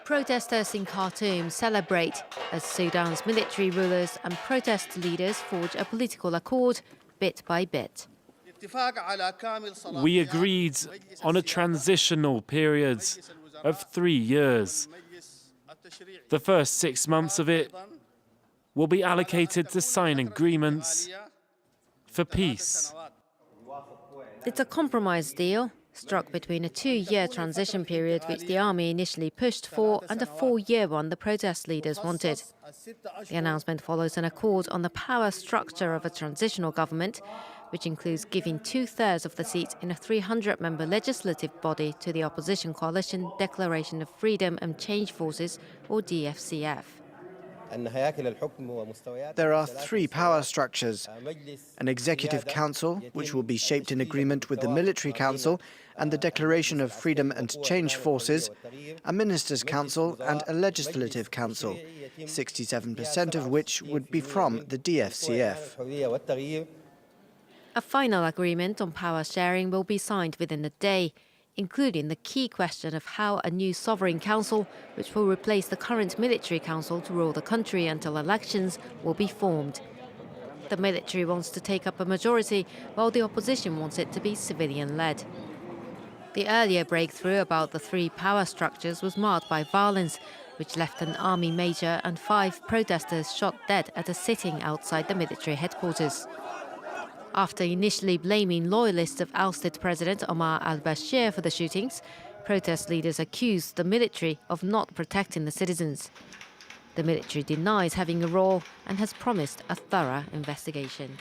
Protesters in Khartoum celebrate as Sudan's military rulers and protest leaders forge a political accord bit by bit. We agreed on a transitional period of 3 years. The first 6 months of it will be allocated to sign agreements for peace. It's a compromise deal struck between a 2-year transition period which the army initially pushed for and a 4-year one the protest leaders wanted. The announcement follows an accord on the power structure of a transitional government, which includes giving 2/3 of the seats in a 300-member legislative body to the opposition coalition Declaration of Freedom and Change Forces, or DFCF. There are 3 power structures: an executive council, which will be shaped in agreement with the military council and the Declaration of Freedom and Change Forces, a ministers' council and a legislative council, 67% of which would be from the DFCF. A final agreement on power sharing will be signed within a day, including the key question of how a new sovereign council, which will replace the current military council to rule the country until elections, will be formed. The military wants to take up a majority, while the opposition wants it to be civilian-led. The earlier breakthrough about the 3 power structures was marred by violence, which left an army major and 5 protesters shot dead at a sitting outside the military headquarters. After initially blaming loyalists of ousted President Omar al-Bashir for the shootings, protest leaders accused the military of not protecting the citizens. The military denies having a role and has promised a thorough investigation.